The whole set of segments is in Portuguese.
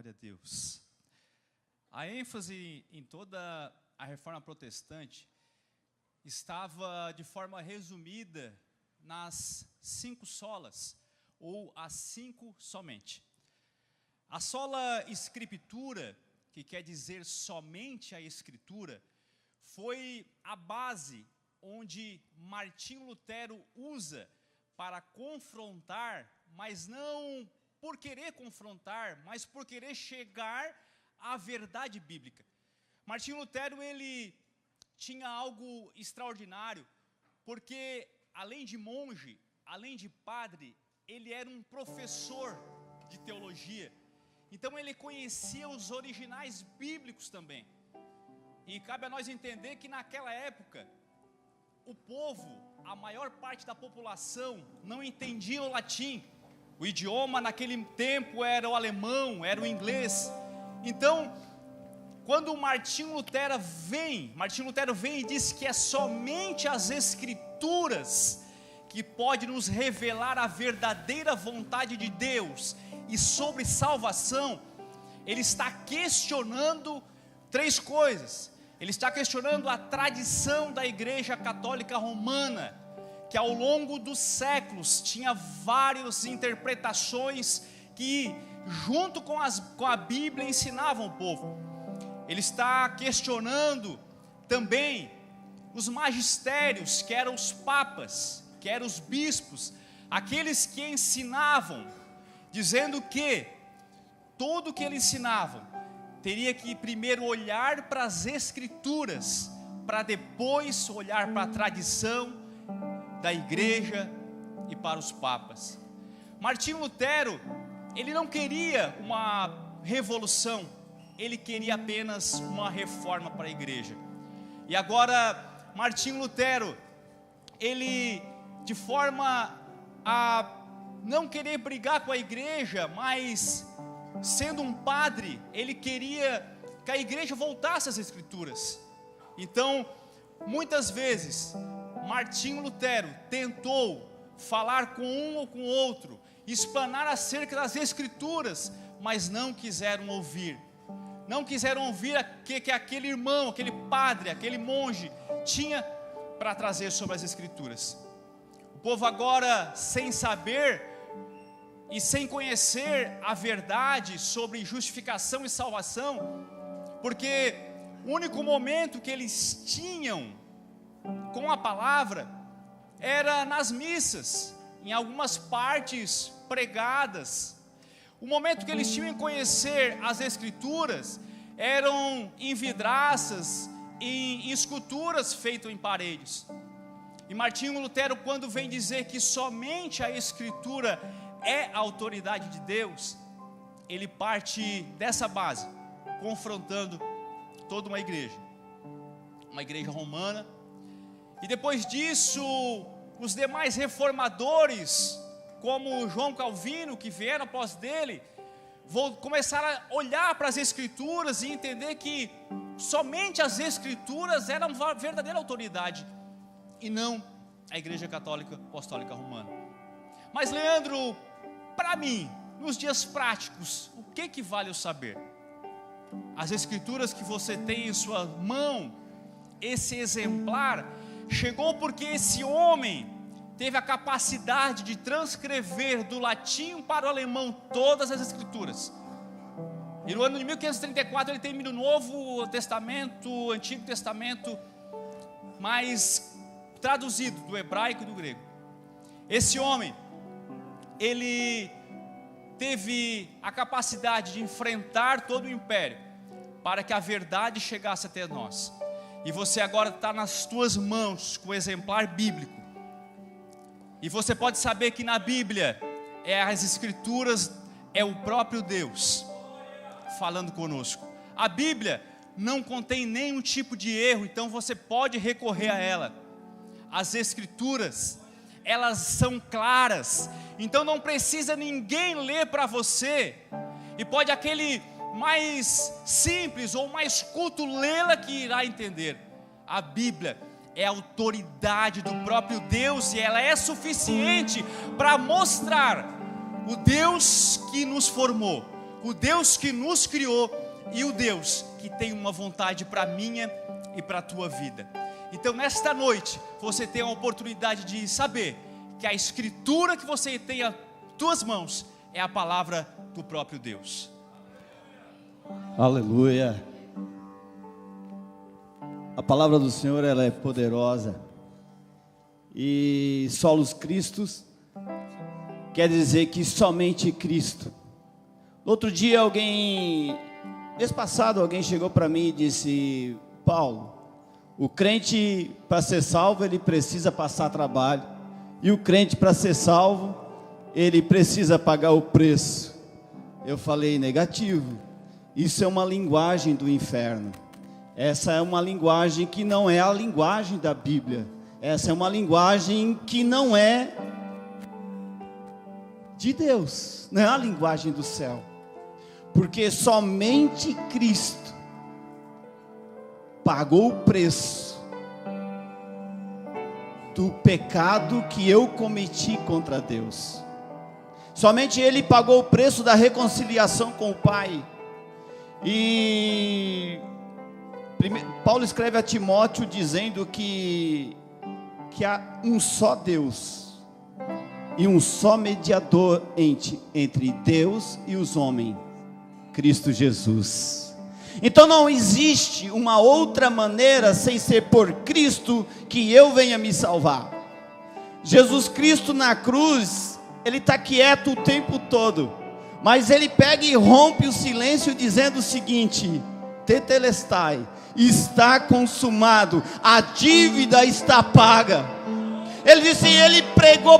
Glória a Deus. A ênfase em toda a reforma protestante estava de forma resumida nas 5 solas, ou as 5 somente. A sola Scriptura, que quer dizer somente a Escritura, foi a base onde Martinho Lutero usa para confrontar, mas não por querer confrontar, mas por querer chegar à verdade bíblica. Martinho Lutero, ele tinha algo extraordinário, porque além de monge, além de padre, ele era um professor de teologia. Então ele conhecia os originais bíblicos também. E cabe a nós entender que naquela época, o povo, a maior parte da população, não entendia o latim. O idioma naquele tempo era o alemão, era o inglês. Então, quando Martinho Lutero vem e diz que é somente as Escrituras que pode nos revelar a verdadeira vontade de Deus e sobre salvação, ele está questionando 3 coisas. Ele está questionando a tradição da Igreja Católica Romana, que ao longo dos séculos tinha várias interpretações que, junto com a Bíblia, ensinavam o povo. Ele está questionando também os magistérios, que eram os papas, que eram os bispos, aqueles que ensinavam, dizendo que tudo o que eles ensinavam teria que primeiro olhar para as Escrituras, para depois olhar para a tradição da igreja e para os papas. Martinho Lutero, ele não queria uma revolução, ele queria apenas uma reforma para a igreja. E agora, Martinho Lutero, ele, de forma a não querer brigar com a igreja, mas sendo um padre, ele queria que a igreja voltasse às Escrituras. Então, muitas vezes, Martinho Lutero tentou falar com um ou com outro, explanar acerca das Escrituras, mas não quiseram ouvir. Não quiseram ouvir que aquele irmão, aquele padre, aquele monge tinha para trazer sobre as Escrituras. O povo agora, sem saber e sem conhecer a verdade sobre justificação e salvação, porque o único momento que eles tinham com a palavra era nas missas, em algumas partes pregadas. O momento que eles tinham em conhecer as Escrituras eram em vidraças, em esculturas feitas em paredes. E Martinho Lutero, quando vem dizer que somente a Escritura é a autoridade de Deus, ele parte dessa base, confrontando toda uma igreja romana. E depois disso, os demais reformadores, como João Calvino, que vieram após dele, vão começar a olhar para as Escrituras e entender que somente as Escrituras eram a verdadeira autoridade, e não a Igreja Católica Apostólica Romana. Mas, Leandro, para mim, nos dias práticos, o que vale eu saber? As Escrituras que você tem em sua mão, esse exemplar, chegou porque esse homem teve a capacidade de transcrever do latim para o alemão todas as Escrituras. E no ano de 1534 ele tem o Novo Testamento, o Antigo Testamento, mas traduzido do hebraico e do grego. Esse homem, ele teve a capacidade de enfrentar todo o império, para que a verdade chegasse até nós. E você agora está nas tuas mãos com o exemplar bíblico. E você pode saber que na Bíblia, as Escrituras é o próprio Deus falando conosco. A Bíblia não contém nenhum tipo de erro, então você pode recorrer a ela. As Escrituras, elas são claras, então não precisa ninguém ler para você, e pode aquele mais simples ou mais culto lê-la que irá entender. A Bíblia é a autoridade do próprio Deus, e ela é suficiente para mostrar o Deus que nos formou, o Deus que nos criou e o Deus que tem uma vontade para a minha e para a tua vida. Então nesta noite você tem a oportunidade de saber que a escritura que você tem às tuas mãos é a palavra do próprio Deus. Aleluia. A palavra do Senhor, ela é poderosa. E solos Christus quer dizer que somente Cristo. Outro dia mês passado alguém chegou para mim e disse: Paulo, o crente para ser salvo ele precisa passar trabalho, e o crente para ser salvo ele precisa pagar o preço. Eu falei: negativo, isso é uma linguagem do inferno. Essa é uma linguagem que não é a linguagem da Bíblia. Essa é uma linguagem que não é de Deus, não é a linguagem do céu. Porque somente Cristo pagou o preço do pecado que eu cometi contra Deus. Somente Ele pagou o preço da reconciliação com o Pai. E Paulo escreve a Timóteo dizendo que há um só Deus e um só mediador entre Deus e os homens, Cristo Jesus. Então não existe uma outra maneira sem ser por Cristo que eu venha me salvar. Jesus Cristo na cruz, Ele está quieto o tempo todo, mas Ele pega e rompe o silêncio dizendo o seguinte: tetelestai, está consumado, a dívida está paga. Ele disse,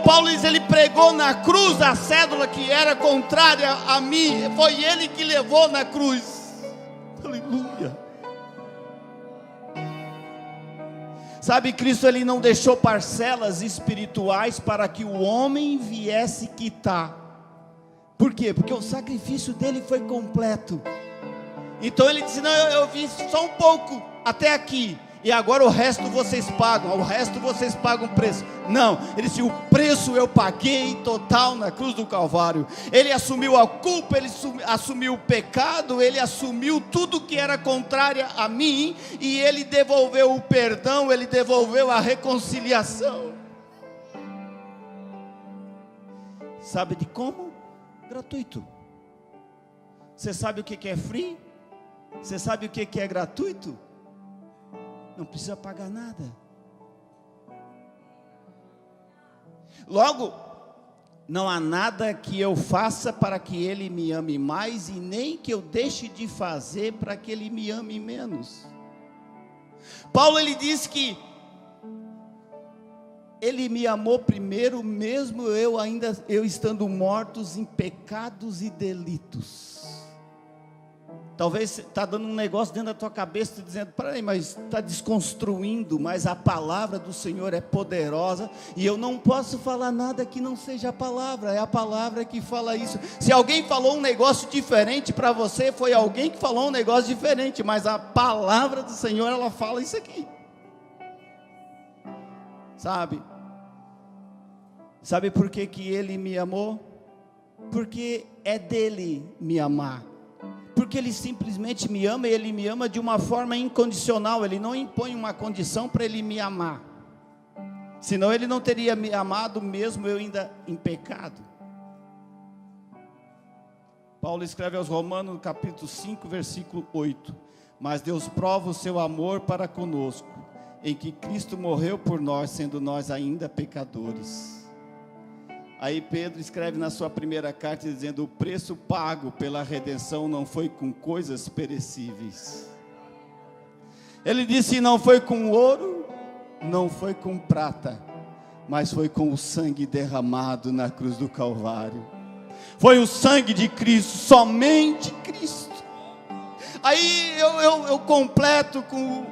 Paulo diz, ele pregou na cruz a cédula que era contrária a mim, foi ele que levou na cruz. Aleluia. Sabe, Cristo ele não deixou parcelas espirituais para que o homem viesse quitar. Por quê? Porque o sacrifício dele foi completo. Então ele disse, não, eu vim só um pouco até aqui, e agora o resto vocês pagam, o resto vocês pagam o preço. Não, ele disse, o preço eu paguei total na cruz do Calvário. Ele assumiu a culpa, ele assumiu o pecado, ele assumiu tudo que era contrário a mim, e ele devolveu o perdão, ele devolveu a reconciliação. Sabe de como? Gratuito. Você sabe o que é free? Você sabe o que é gratuito? Não precisa pagar nada. Logo, não há nada que eu faça para que Ele me ame mais, e nem que eu deixe de fazer para que Ele me ame menos. Paulo ele diz que Ele me amou primeiro, mesmo eu estando mortos em pecados e delitos. Talvez está dando um negócio dentro da tua cabeça, dizendo, peraí, mas está desconstruindo, mas a palavra do Senhor é poderosa, e eu não posso falar nada que não seja a palavra, é a palavra que fala isso. Se alguém falou um negócio diferente para você, foi alguém que falou um negócio diferente, mas a palavra do Senhor, ela fala isso aqui. Sabe por que Ele me amou? Porque é dele me amar. Porque Ele simplesmente me ama, e Ele me ama de uma forma incondicional. Ele não impõe uma condição para Ele me amar, senão Ele não teria me amado mesmo eu ainda em pecado. Paulo escreve aos Romanos, no capítulo 5, versículo 8: mas Deus prova o seu amor para conosco, em que Cristo morreu por nós, sendo nós ainda pecadores. Aí Pedro escreve na sua primeira carta dizendo, o preço pago pela redenção não foi com coisas perecíveis. Ele disse, não foi com ouro, não foi com prata, mas foi com o sangue derramado na cruz do Calvário. Foi o sangue de Cristo, somente Cristo. Aí eu completo com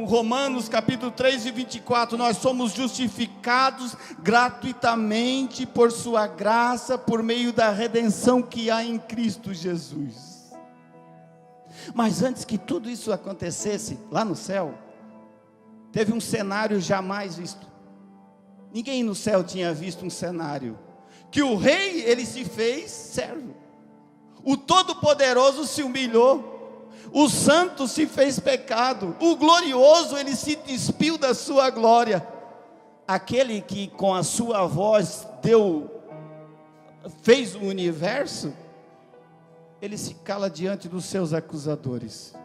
Romanos capítulo 3 e 24, nós somos justificados gratuitamente por sua graça, por meio da redenção que há em Cristo Jesus. Mas antes que tudo isso acontecesse, lá no céu, teve um cenário jamais visto. Ninguém no céu tinha visto um cenário, que o rei, ele se fez servo. O Todo-Poderoso se humilhou, o Santo se fez pecado, o Glorioso, ele se despiu da sua glória. Aquele que com a sua voz fez o universo, ele se cala diante dos seus acusadores.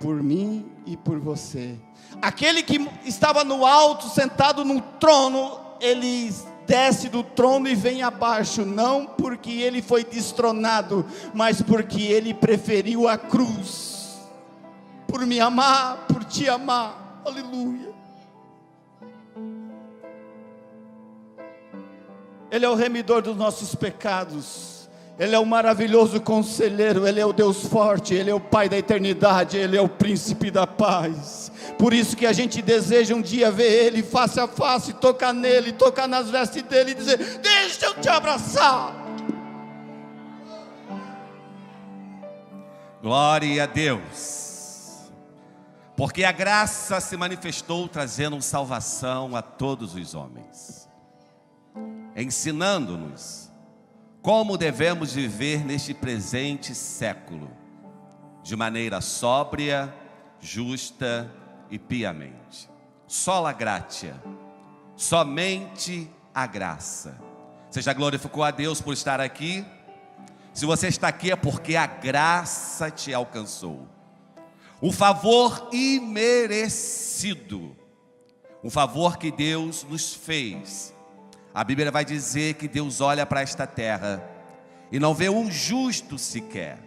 Por mim e por você. Aquele que estava no alto, sentado num trono, ele desce do trono e vem abaixo, não porque ele foi destronado, mas porque ele preferiu a cruz, por me amar, por te amar. Aleluia. Ele é o remidor dos nossos pecados. Ele é o maravilhoso conselheiro, Ele é o Deus forte, Ele é o Pai da eternidade, Ele é o príncipe da paz. Por isso que a gente deseja um dia ver Ele face a face, tocar nele, tocar nas vestes dele e dizer: deixa eu te abraçar. Glória a Deus, porque a graça se manifestou trazendo salvação a todos os homens, ensinando-nos como devemos viver neste presente século, de maneira sóbria, justa e piamente. Sola gratia, somente a graça. Você já glorificou a Deus por estar aqui? Se você está aqui é porque a graça te alcançou. Um favor imerecido, um favor que Deus nos fez. A Bíblia vai dizer que Deus olha para esta terra e não vê um justo sequer.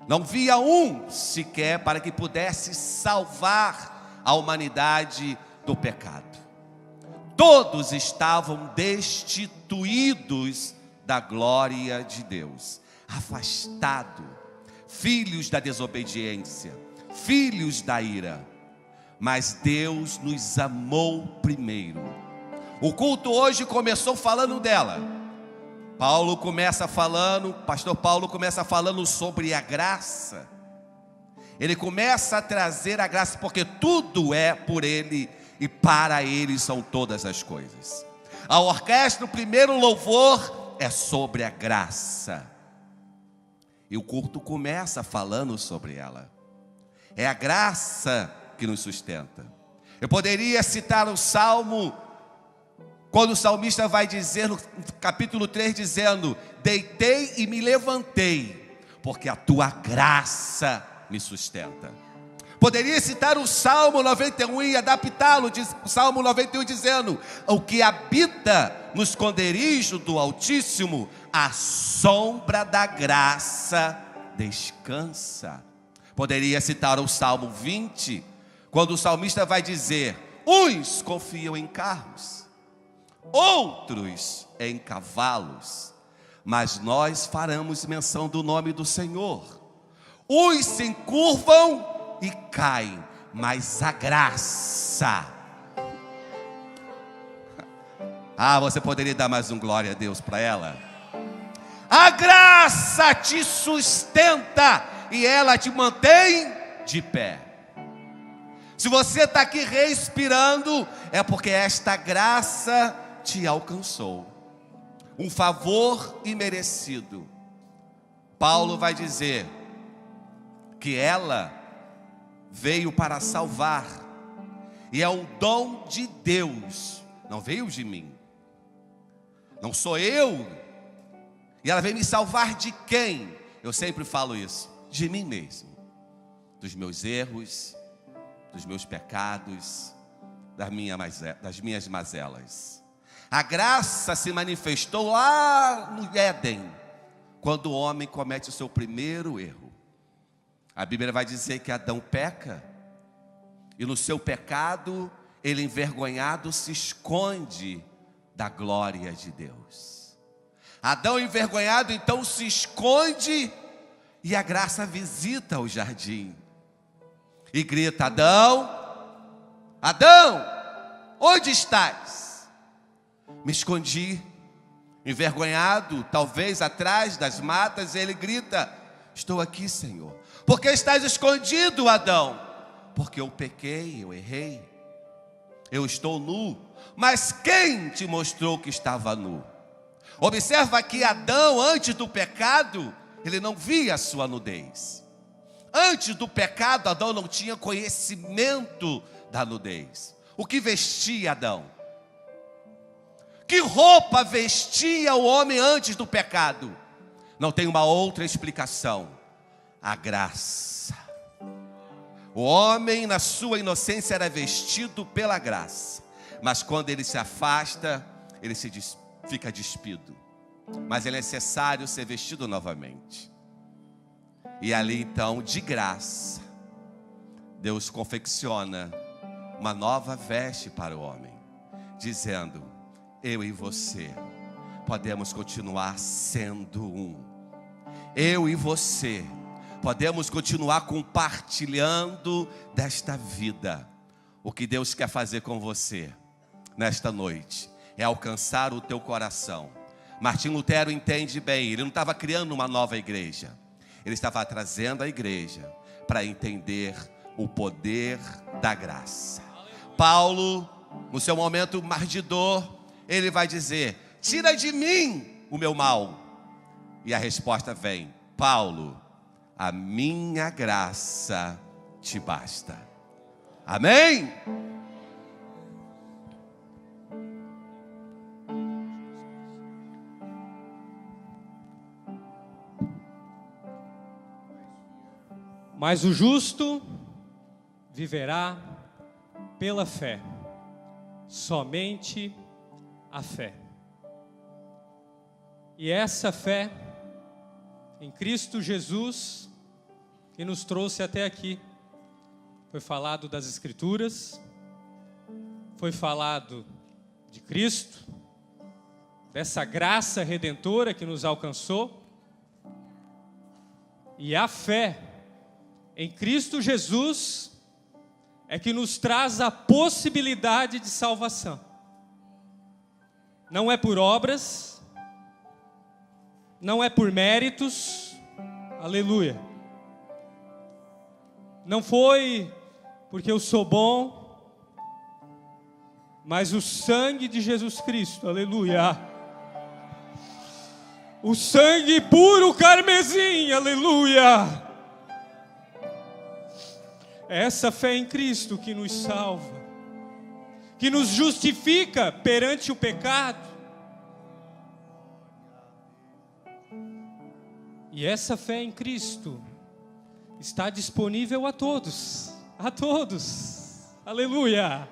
Não via um sequer para que pudesse salvar a humanidade do pecado. Todos estavam destituídos da glória de Deus, afastados, filhos da desobediência, filhos da ira. Mas Deus nos amou primeiro. O culto hoje começou falando dela. Pastor Paulo começa falando sobre a graça. Ele começa a trazer a graça, porque tudo é por Ele e para Ele são todas as coisas. A orquestra, o primeiro louvor é sobre a graça. E o culto começa falando sobre ela. É a graça que nos sustenta. Eu poderia citar o Salmo, quando o salmista vai dizer no capítulo 3, dizendo: deitei e me levantei, porque a tua graça me sustenta. Poderia citar o Salmo 91 e adaptá-lo, o Salmo 91 dizendo: o que habita no esconderijo do Altíssimo, a sombra da graça descansa. Poderia citar o Salmo 20, quando o salmista vai dizer: uns confiam em carros, outros em cavalos, mas nós faremos menção do nome do Senhor. Uns se encurvam e caem, mas a graça. Você poderia dar mais um glória a Deus para ela? A graça te sustenta e ela te mantém de pé. Se você está aqui respirando, é porque esta graça te alcançou. Um favor imerecido. Paulo vai dizer que ela veio para salvar, e é um dom de Deus, não veio de mim, não sou eu. E ela veio me salvar de quem? Eu sempre falo isso: de mim mesmo, dos meus erros, dos meus pecados, das minhas mazelas. A graça se manifestou lá no Éden, quando o homem comete o seu primeiro erro. A Bíblia vai dizer que Adão peca, e no seu pecado, ele envergonhado se esconde da glória de Deus. Adão envergonhado então se esconde, e a graça visita o jardim e grita: Adão, Adão, onde estás? Me escondi, envergonhado, talvez atrás das matas. Ele grita: estou aqui, Senhor. Por que estás escondido, Adão? Porque eu pequei, eu errei. eu estou nu. Mas quem te mostrou que estava nu? Observa que Adão, antes do pecado, ele não via a sua nudez. Antes do pecado, Adão não tinha conhecimento da nudez. O que vestia Adão? Que roupa vestia o homem antes do pecado? Não tem uma outra explicação: a graça. O homem, na sua inocência, era vestido pela graça. Mas quando ele se afasta, ele fica despido. Mas é necessário ser vestido novamente. E ali então, de graça, Deus confecciona uma nova veste para o homem, dizendo: eu e você podemos continuar sendo um. Eu e você podemos continuar compartilhando desta vida. O que Deus quer fazer com você nesta noite é alcançar o teu coração. Martim Lutero entende bem, ele não estava criando uma nova igreja, ele estava trazendo a igreja para entender o poder da graça. Paulo, no seu momento mais de dor, ele vai dizer: tira de mim o meu mal. E a resposta vem: Paulo, a minha graça te basta. Amém? Mas o justo viverá pela fé, somente a fé. E essa fé em Cristo Jesus que nos trouxe até aqui. Foi falado das Escrituras, foi falado de Cristo, dessa graça redentora que nos alcançou. E a fé em Cristo Jesus é que nos traz a possibilidade de salvação. Não é por obras, não é por méritos, aleluia. Não foi porque eu sou bom, mas o sangue de Jesus Cristo, aleluia. O sangue puro carmesim, aleluia. É essa fé em Cristo que nos salva, que nos justifica perante o pecado. E essa fé em Cristo está disponível a todos, aleluia,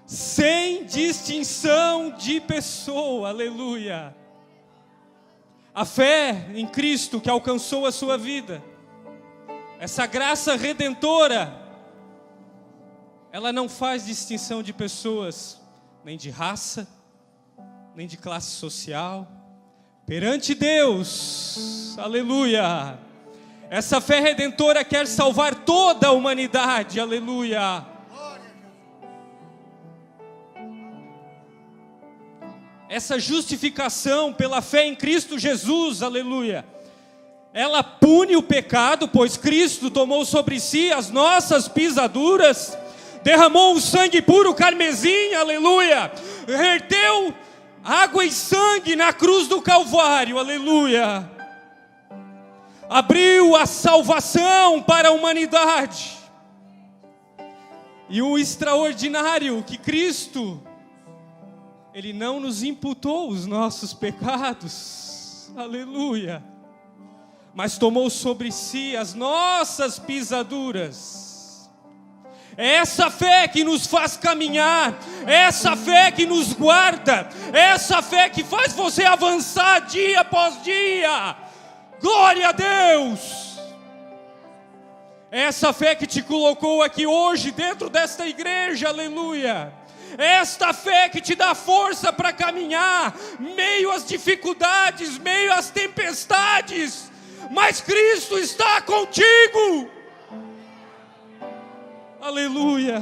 sem distinção de pessoa, aleluia. A fé em Cristo que alcançou a sua vida, essa graça redentora, ela não faz distinção de pessoas, nem de raça, nem de classe social. Perante Deus, aleluia, essa fé redentora quer salvar toda a humanidade, aleluia. Essa justificação pela fé em Cristo Jesus, aleluia, ela pune o pecado, pois Cristo tomou sobre si as nossas pisaduras, derramou o sangue puro carmesim, aleluia, verteu água e sangue na cruz do Calvário, aleluia. Abriu a salvação para a humanidade. E o extraordinário que Cristo, Ele não nos imputou os nossos pecados, aleluia, mas tomou sobre si as nossas pisaduras. É essa fé que nos faz caminhar, é essa fé que nos guarda, é essa fé que faz você avançar dia após dia. Glória a Deus! É essa fé que te colocou aqui hoje dentro desta igreja, aleluia. É esta fé que te dá força para caminhar, meio às dificuldades, meio às tempestades, mas Cristo está contigo. Aleluia.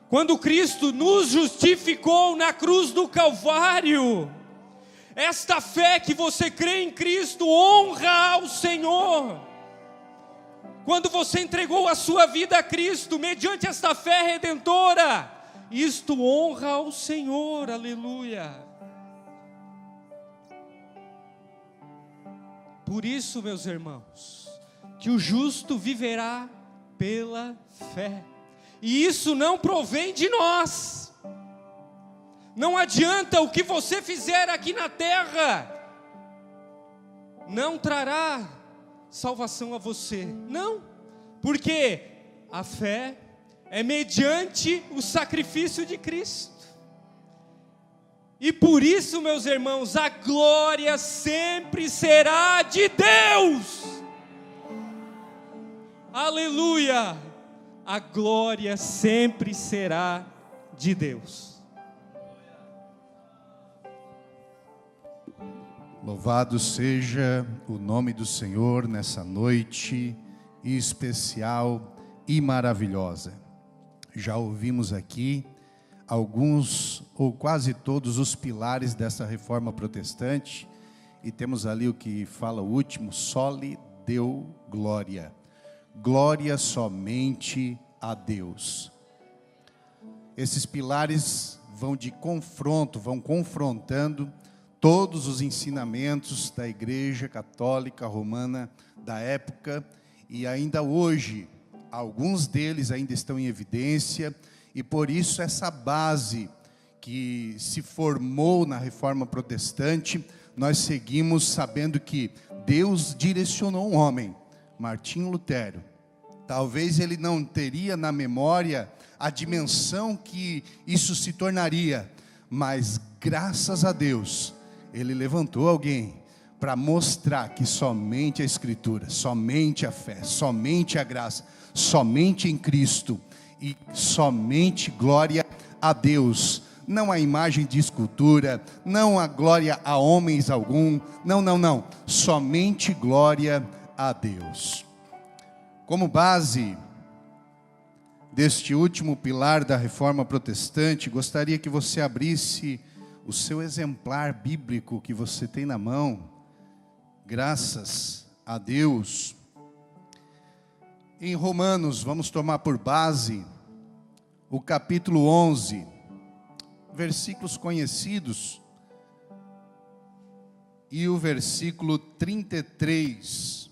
Quando Cristo nos justificou na cruz do Calvário, esta fé que você crê em Cristo honra ao Senhor. quando você entregou a sua vida a Cristo, mediante esta fé redentora, isto honra ao Senhor, aleluia. Por isso, meus irmãos, que o justo viverá pela fé, e isso não provém de nós. Não adianta o que você fizer aqui na terra, não trará salvação a você, não, porque a fé é mediante o sacrifício de Cristo. E por isso, meus irmãos, a glória sempre será de Deus. Aleluia! A glória sempre será de Deus. Louvado seja o nome do Senhor nessa noite especial e maravilhosa. Já ouvimos aqui alguns ou quase todos os pilares dessa reforma protestante, e temos ali o que fala o último: soli deu glória. Glória somente a Deus. Esses pilares vão de confronto, vão confrontando todos os ensinamentos da Igreja Católica Romana da época, e ainda hoje, alguns deles ainda estão em evidência, e por isso essa base que se formou na Reforma Protestante, nós seguimos sabendo que Deus direcionou um homem, Martinho Lutero. Talvez ele não teria na memória a dimensão que isso se tornaria, mas graças a Deus, ele levantou alguém para mostrar que somente a Escritura, somente a fé, somente a graça, somente em Cristo e somente glória a Deus. Não a imagem de escultura, não a glória a homens algum, não. Somente glória a Deus. Como base deste último pilar da Reforma Protestante, gostaria que você abrisse o seu exemplar bíblico que você tem na mão, graças a Deus. Em Romanos, vamos tomar por base o capítulo 11, versículos conhecidos, e o versículo 33.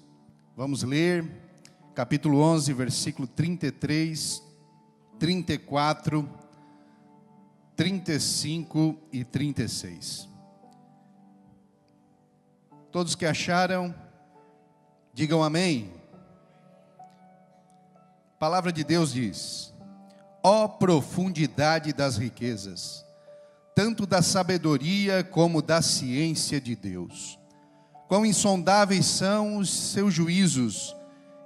Vamos ler, capítulo 11, versículo 33, 34, 35 e 36. Todos que acharam, digam amém. A palavra de Deus diz: ó profundidade das riquezas, tanto da sabedoria como da ciência de Deus. Quão insondáveis são os seus juízos,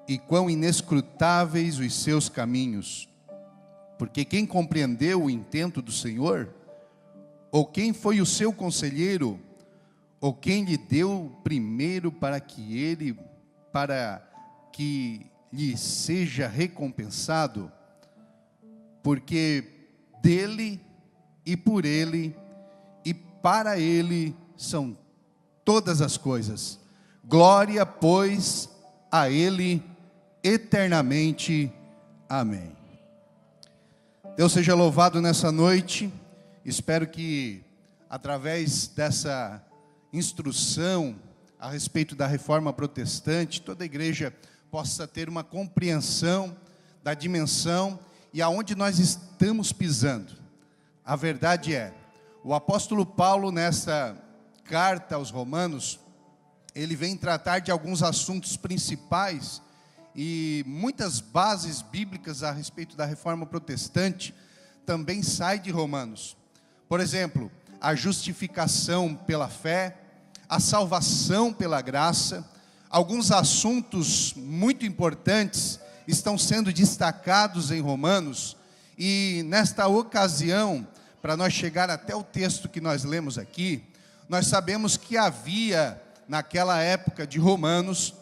e quão inescrutáveis os seus caminhos. Porque quem compreendeu o intento do Senhor? Ou quem foi o seu conselheiro? Ou quem lhe deu primeiro para que lhe seja recompensado? Porque dele e por ele e para ele são todas as coisas. Glória, pois, a ele eternamente. Amém. Deus seja louvado nessa noite. Espero que através dessa instrução a respeito da Reforma Protestante, toda a igreja possa ter uma compreensão da dimensão e aonde nós estamos pisando. A verdade é, o apóstolo Paulo, nessa carta aos Romanos, ele vem tratar de alguns assuntos principais e muitas bases bíblicas a respeito da Reforma Protestante também saem de Romanos. Por exemplo, a justificação pela fé, a salvação pela graça. Alguns assuntos muito importantes estão sendo destacados em Romanos, e nesta ocasião, para nós chegar até o texto que nós lemos aqui, nós sabemos que havia naquela época de Romanos,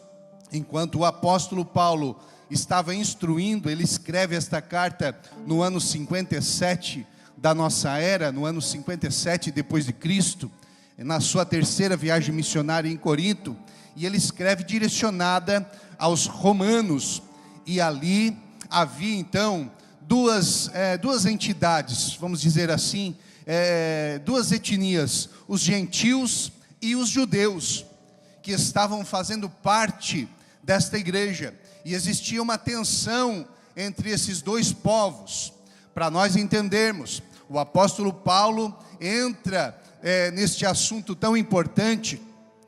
enquanto o apóstolo Paulo estava instruindo, ele escreve esta carta no ano 57 da nossa era, no ano 57 depois de Cristo, na sua terceira viagem missionária em Corinto, e ele escreve direcionada aos romanos. E ali havia então duas entidades, vamos dizer assim, duas etnias, os gentios e os judeus, que estavam fazendo parte desta igreja. E existia uma tensão entre esses dois povos. Para nós entendermos, o apóstolo Paulo entra neste assunto tão importante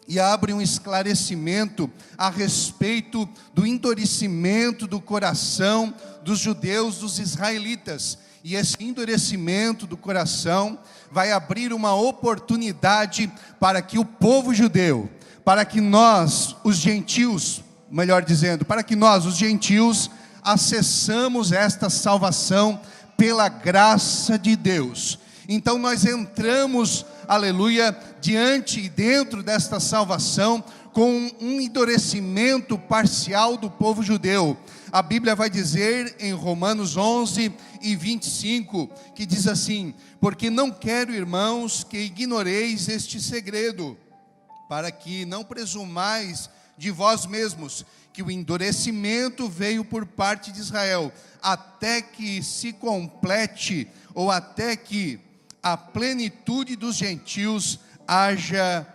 e abre um esclarecimento a respeito do endurecimento do coração dos judeus, dos israelitas. E esse endurecimento do coração vai abrir uma oportunidade para que o povo judeu, para que nós, os gentios, melhor dizendo, para que nós, os gentios, acessamos esta salvação pela graça de Deus. Então nós entramos, aleluia, diante e dentro desta salvação com um endurecimento parcial do povo judeu. A Bíblia vai dizer em Romanos 11 e 25, que diz assim: porque não quero, irmãos, que ignoreis este segredo, para que não presumais de vós mesmos, que o endurecimento veio por parte de Israel, até que se complete, ou até que a plenitude dos gentios haja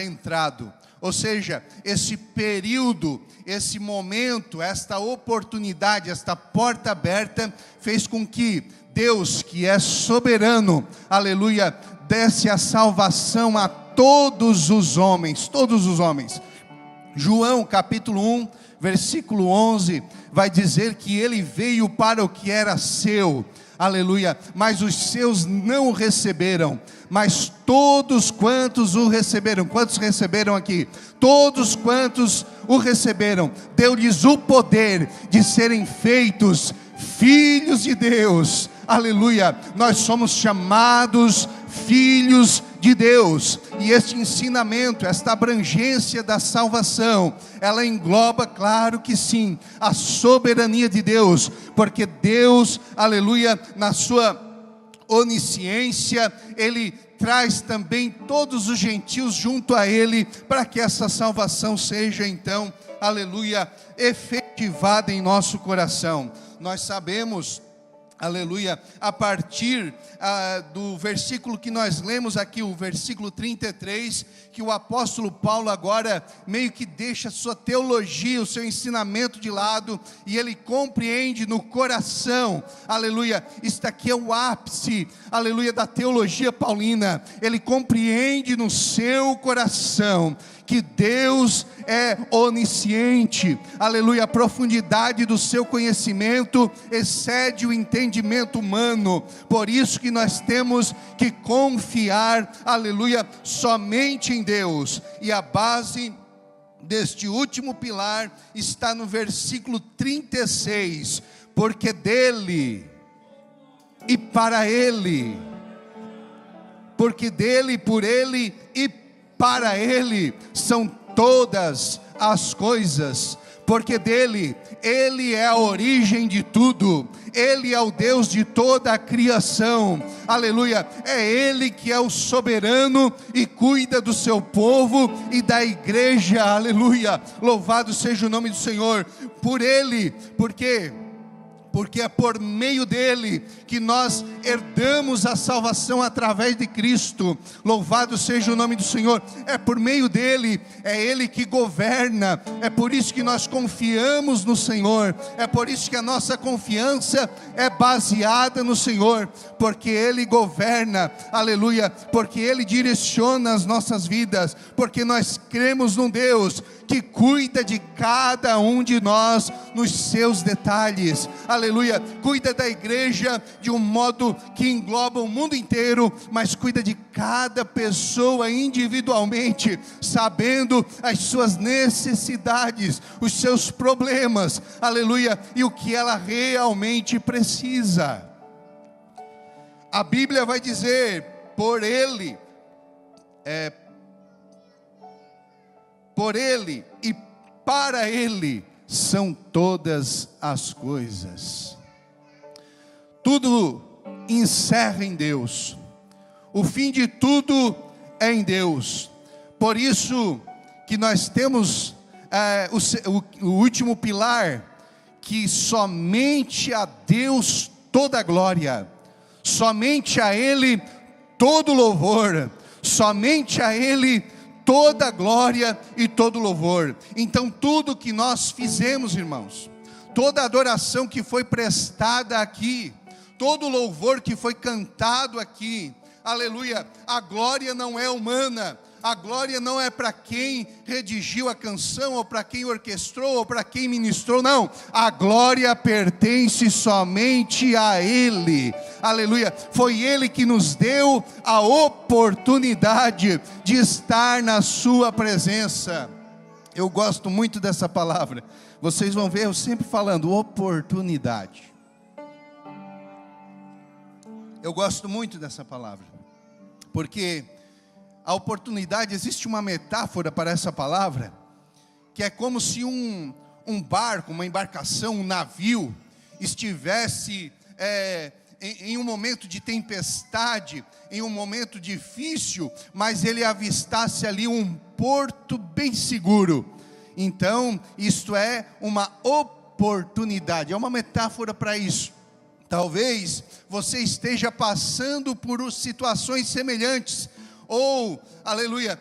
entrado. Ou seja, esse período, esse momento, esta oportunidade, esta porta aberta, fez com que Deus, que é soberano, aleluia, desse a salvação a todos os homens, todos os homens. João capítulo 1, versículo 11, vai dizer que ele veio para o que era seu, aleluia, mas os seus não o receberam, mas todos quantos o receberam, quantos receberam aqui? Todos quantos o receberam, deu-lhes o poder de serem feitos filhos de Deus, aleluia, nós somos chamados filhos de Deus. E este ensinamento, esta abrangência da salvação, ela engloba, claro que sim, a soberania de Deus, porque Deus, aleluia, na sua onisciência, Ele traz também todos os gentios junto a Ele, para que essa salvação seja então, aleluia, efetivada em nosso coração. Nós sabemos, aleluia, a partir do versículo que nós lemos aqui, o versículo 33, que o apóstolo Paulo agora meio que deixa a sua teologia, o seu ensinamento de lado, e ele compreende no coração, aleluia, isto aqui é o ápice, aleluia, da teologia paulina. Ele compreende no seu coração que Deus é onisciente, aleluia, a profundidade do seu conhecimento excede o entendimento humano, por isso que nós temos que confiar, aleluia, somente em Deus. E a base deste último pilar está no versículo 36, porque dele e para ele, porque dele, por ele e para ele são todas as coisas, porque dele, ele é a origem de tudo, ele é o Deus de toda a criação, aleluia, é ele que é o soberano e cuida do seu povo e da igreja, aleluia, louvado seja o nome do Senhor. Por ele, porque é por meio dele que nós herdamos a salvação através de Cristo, louvado seja o nome do Senhor. É por meio dele, é ele que governa, é por isso que nós confiamos no Senhor, é por isso que a nossa confiança é baseada no Senhor, porque ele governa, aleluia, porque ele direciona as nossas vidas, porque nós cremos num Deus que cuida de cada um de nós nos seus detalhes, aleluia, cuida da igreja de um modo que engloba o mundo inteiro, mas cuida de cada pessoa individualmente, sabendo as suas necessidades, os seus problemas, aleluia, e o que ela realmente precisa. A Bíblia vai dizer, por ele e para ele são todas as coisas. Tudo encerra em Deus, o fim de tudo é em Deus. Por isso que nós temos o último pilar, que somente a Deus toda a glória, somente a Ele todo louvor, somente a Ele toda a glória e todo louvor. Então tudo que nós fizemos, irmãos, toda a adoração que foi prestada aqui, todo o louvor que foi cantado aqui, aleluia, a glória não é humana, a glória não é para quem redigiu a canção, ou para quem orquestrou, ou para quem ministrou, não, a glória pertence somente a Ele, aleluia, foi Ele que nos deu a oportunidade de estar na sua presença. Eu gosto muito dessa palavra, vocês vão ver eu sempre falando oportunidade. Eu gosto muito dessa palavra, porque a oportunidade, existe uma metáfora para essa palavra, que é como se um barco, uma embarcação, um navio, estivesse em um momento de tempestade, em um momento difícil, mas ele avistasse ali um porto bem seguro. Então, isto é uma oportunidade, é uma metáfora para isso. Talvez você esteja passando por situações semelhantes, ou, aleluia,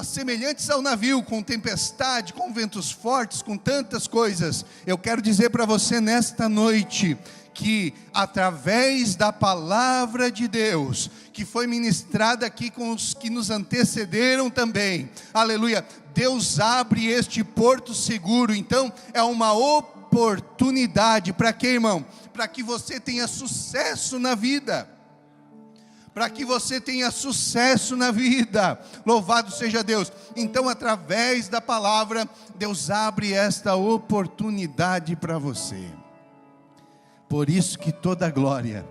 semelhantes ao navio, com tempestade, com ventos fortes, com tantas coisas. Eu quero dizer para você nesta noite, que através da palavra de Deus, que foi ministrada aqui com os que nos antecederam também, aleluia, Deus abre este porto seguro. Então é uma oportunidade, para quê, irmão? Para que você tenha sucesso na vida, para que você tenha sucesso na vida, louvado seja Deus. Então através da palavra, Deus abre esta oportunidade para você. Por isso que toda a glória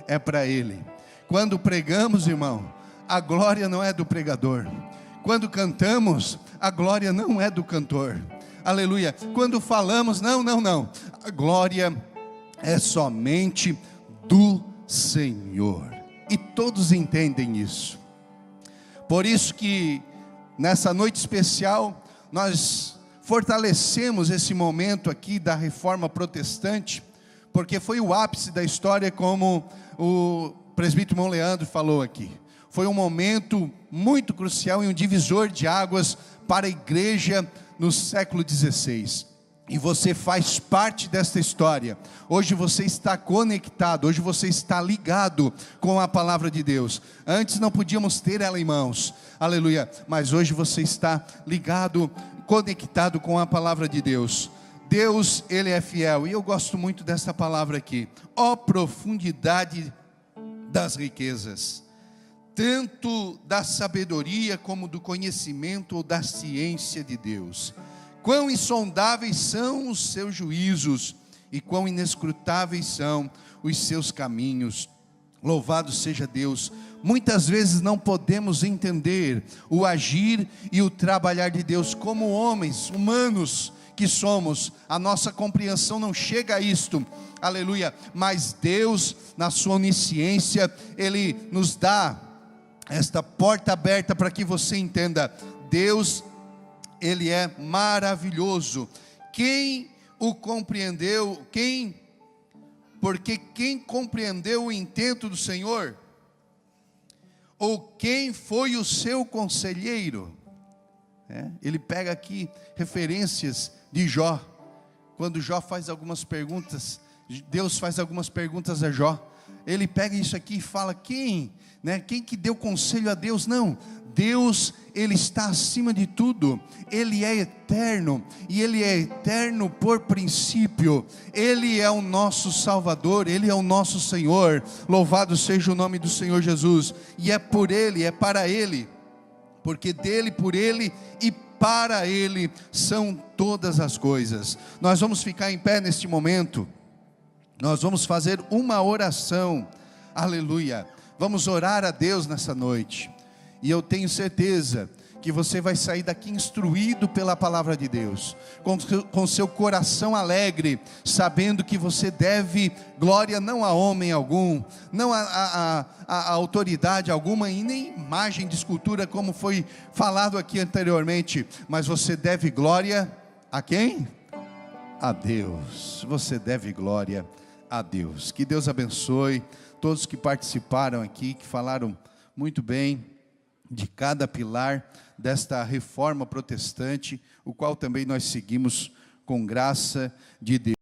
é para Ele. Quando pregamos, irmão, a glória não é do pregador. Quando cantamos, a glória não é do cantor. Aleluia. Quando falamos, não. A glória é somente do Senhor. E todos entendem isso. Por isso que nessa noite especial, nós fortalecemos esse momento aqui da Reforma Protestante, porque foi o ápice da história, como o presbítero irmão Leandro falou aqui. Foi um momento muito crucial e um divisor de águas para a igreja no século XVI. E você faz parte desta história. Hoje você está conectado, hoje você está ligado com a palavra de Deus. Antes não podíamos ter ela em mãos, aleluia, mas hoje você está ligado, conectado com a palavra de Deus. Deus, Ele é fiel, e eu gosto muito dessa palavra aqui. Ó profundidade das riquezas, tanto da sabedoria como do conhecimento ou da ciência de Deus. Quão insondáveis são os seus juízos, e quão inescrutáveis são os seus caminhos. Louvado seja Deus. Muitas vezes não podemos entender o agir e o trabalhar de Deus, como homens, humanos que somos, a nossa compreensão não chega a isto, aleluia, mas Deus, na sua onisciência, Ele nos dá esta porta aberta para que você entenda. Deus, Ele é maravilhoso. Quem o compreendeu? Porque quem compreendeu o intento do Senhor? Ou quem foi o seu conselheiro? Ele pega aqui referências de Jó. Quando Jó faz algumas perguntas, Deus faz algumas perguntas a Jó. Ele pega isso aqui e fala: quem que deu conselho a Deus? Não, Deus, Ele está acima de tudo. Ele é eterno, e Ele é eterno por princípio. Ele é o nosso Salvador, Ele é o nosso Senhor. Louvado seja o nome do Senhor Jesus. E é por Ele, é para Ele, porque dele, por Ele e para Ele são todas as coisas. Nós vamos ficar em pé neste momento. Nós vamos fazer uma oração, aleluia, vamos orar a Deus nessa noite, e eu tenho certeza que você vai sair daqui instruído pela palavra de Deus, com seu coração alegre, sabendo que você deve glória não a homem algum, não a autoridade alguma, e nem imagem de escultura, como foi falado aqui anteriormente, mas você deve glória a quem? a Deus. Você deve glória a Deus. Que Deus abençoe todos que participaram aqui, que falaram muito bem de cada pilar desta reforma protestante, o qual também nós seguimos com graça de Deus.